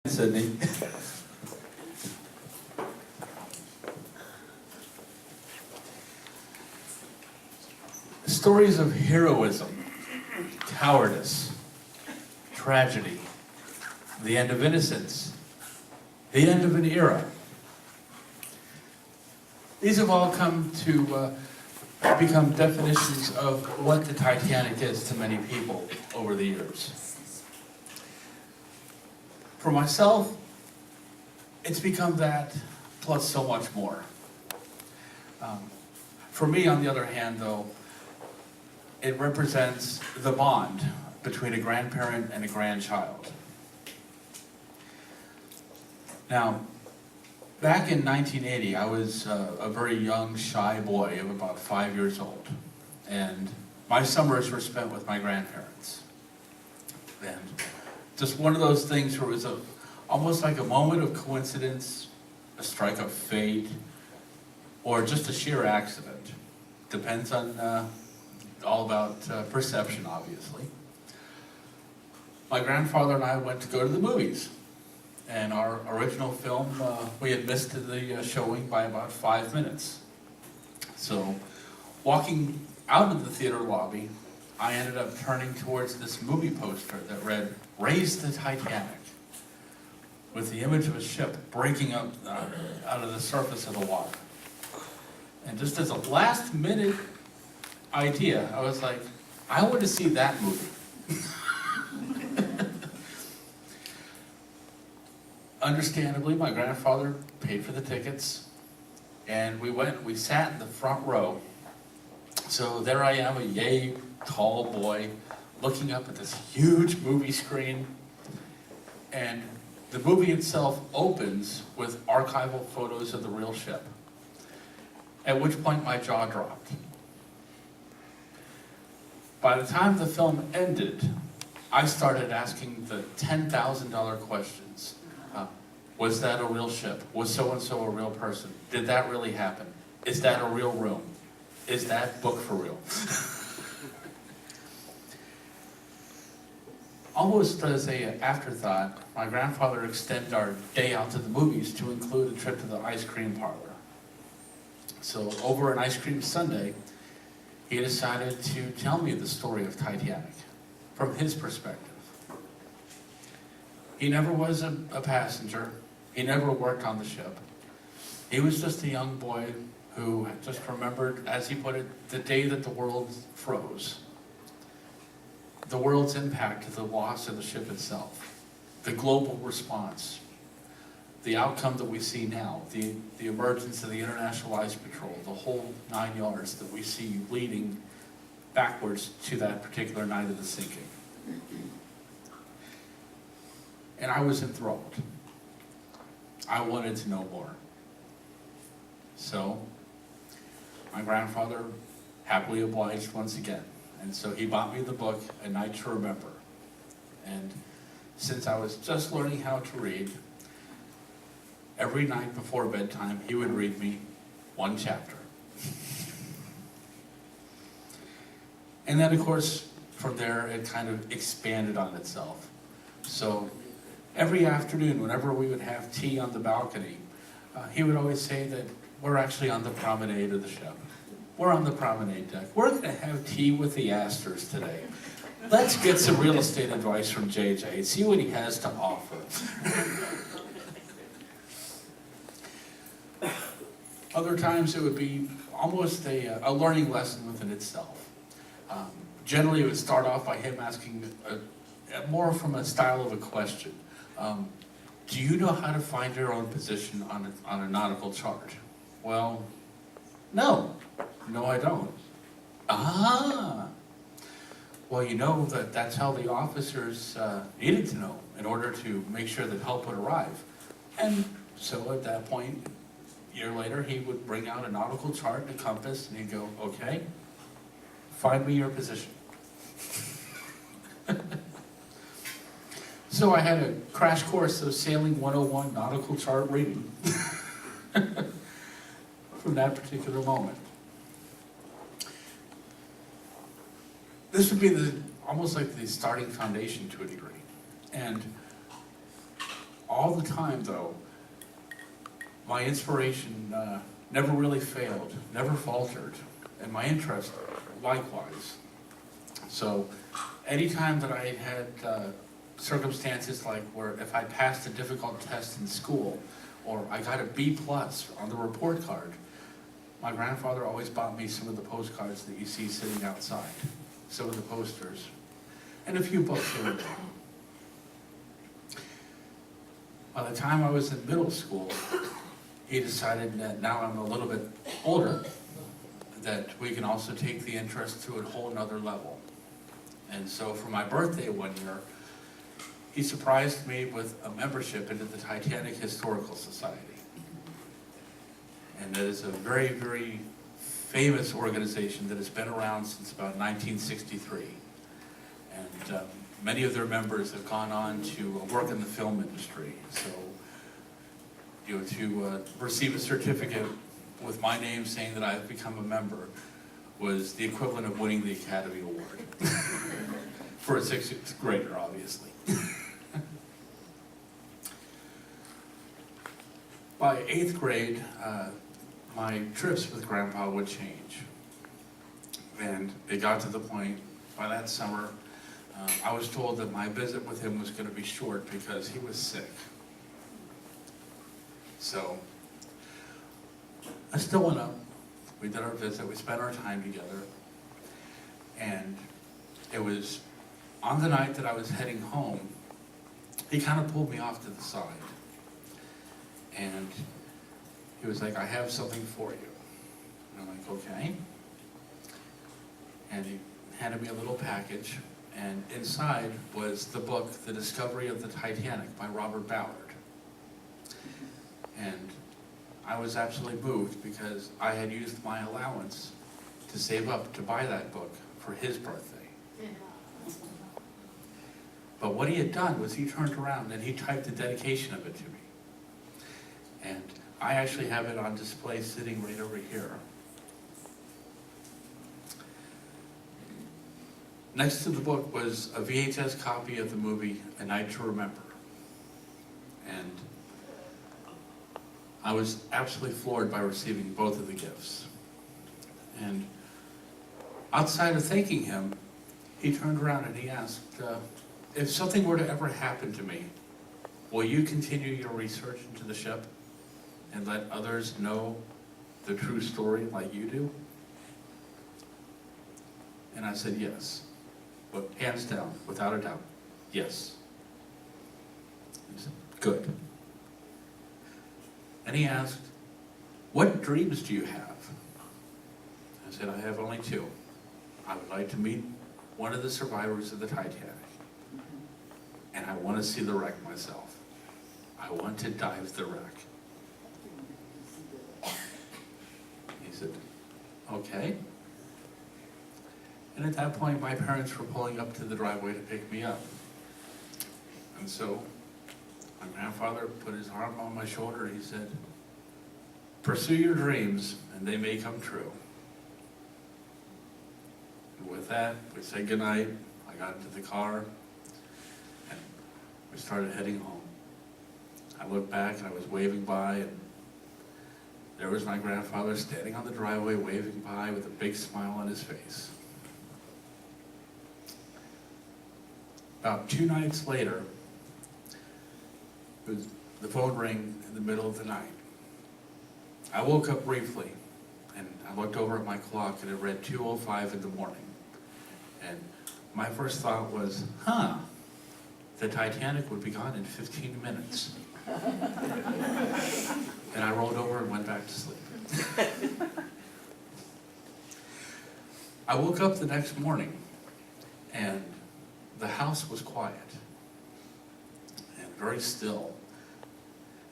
Sydney. Stories of heroism, cowardice, tragedy, the end of innocence, the end of an era. These have all come to become definitions of what the Titanic is to many people over the years. For myself, it's become that plus so much more. For me, on the other hand, though, it represents the bond between a grandparent and a grandchild. Now, back in 1980, I was a very young, shy boy of about 5 years old, and my summers were spent with my grandparents. And just one of those things where it was almost like a moment of coincidence, a strike of fate, or just a sheer accident. Depends on all about perception, obviously. My grandfather and I went to go to the movies. And our original film, we had missed the showing by about 5 minutes. So, walking out of the theater lobby, I ended up turning towards this movie poster that read, "Raise the Titanic," with the image of a ship breaking up out of the surface of the water. And just as a last minute idea, I was like, I want to see that movie. Understandably, my grandfather paid for the tickets, and we sat in the front row. So there I am, a yay tall boy, looking up at this huge movie screen, and the movie itself opens with archival photos of the real ship, at which point my jaw dropped. By the time the film ended, I started asking the $10,000 questions. Was that a real ship? Was so-and-so a real person? Did that really happen? Is that a real room? Is that book for real? Almost as an afterthought, my grandfather extended our day out to the movies to include a trip to the ice cream parlor. So over an ice cream sundae, he decided to tell me the story of Titanic from his perspective. He never was a passenger. He never worked on the ship. He was just a young boy who had just remembered, as he put it, the day that the world froze. The world's impact of the loss of the ship itself, the global response, the outcome that we see now, the emergence of the International Ice Patrol, the whole 9 yards that we see leading backwards to that particular night of the sinking. And I was enthralled. I wanted to know more. So, my grandfather happily obliged once again. And so he bought me the book, A Night to Remember. And since I was just learning how to read, every night before bedtime, he would read me one chapter. And then, of course, from there, it kind of expanded on itself. So, every afternoon, whenever we would have tea on the balcony, he would always say that we're actually on the promenade of the ship. We're on the promenade deck. We're going to have tea with the Astors today. Let's get some real estate advice from JJ, see what he has to offer. Other times it would be almost a learning lesson within itself. Generally, it would start off by him asking more from a style of a question. Do you know how to find your own position on a nautical chart? Well, no, I don't. Ah, well, you know that's how the officers needed to know in order to make sure that help would arrive. And so at that point, a year later, he would bring out a nautical chart and a compass, and he'd go, okay, find me your position. So I had a crash course of Sailing 101 nautical chart reading from that particular moment. This would be almost like the starting foundation to a degree. And all the time, though, my inspiration never really failed, never faltered, and my interest likewise. So anytime that I had circumstances like where if I passed a difficult test in school, or I got a B+ on the report card, my grandfather always bought me some of the postcards that you see sitting outside, some of the posters, and a few books here and there. By the time I was in middle school, he decided that now I'm a little bit older, that we can also take the interest to a whole nother level. And so for my birthday one year, he surprised me with a membership into the Titanic Historical Society. And that is a very, very famous organization that has been around since about 1963. And many of their members have gone on to work in the film industry. So, to receive a certificate with my name saying that I've become a member was the equivalent of winning the Academy Award. For a sixth grader, obviously. By 8th grade, my trips with Grandpa would change. And it got to the point, by that summer, I was told that my visit with him was going to be short because he was sick. So, I still went up. We did our visit, we spent our time together. And it was on the night that I was heading home, he kind of pulled me off to the side. And he was like, I have something for you. And I'm like, okay. And he handed me a little package, and inside was the book, The Discovery of the Titanic by Robert Ballard. And I was absolutely moved because I had used my allowance to save up to buy that book for his birthday. But what he had done was he turned around and he typed the dedication of it to me. And I actually have it on display sitting right over here. Next to the book was a VHS copy of the movie A Night to Remember. And I was absolutely floored by receiving both of the gifts. And outside of thanking him, he turned around and he asked, if something were to ever happen to me, will you continue your research into the ship and let others know the true story like you do? And I said, yes. But hands down, without a doubt, yes. He said, good. And he asked, what dreams do you have? I said, I have only two. I would like to meet one of the survivors of the Titanic. And I want to see the wreck myself. I want to dive the wreck. He said, okay. And at that point, my parents were pulling up to the driveway to pick me up. And so my grandfather put his arm on my shoulder and he said, pursue your dreams and they may come true. And with that, we said goodnight. I got into the car and we started heading home. I looked back and I was waving by, and there was my grandfather standing on the driveway waving by with a big smile on his face. About 2 nights later, the phone rang in the middle of the night. I woke up briefly, and I looked over at my clock, and it read 2:05 in the morning. And my first thought was, the Titanic would be gone in 15 minutes. And I rolled over and went back to sleep. I woke up the next morning, and the house was quiet and very still.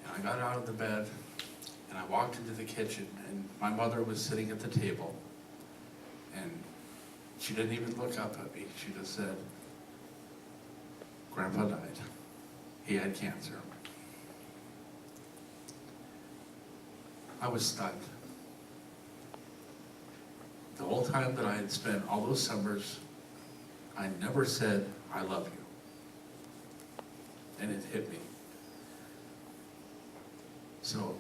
And I got out of the bed and I walked into the kitchen, and my mother was sitting at the table, and she didn't even look up at me. She just said, Grandpa died. He had cancer. I was stunned. The whole time that I had spent all those summers, I never said, I love you. And it hit me. So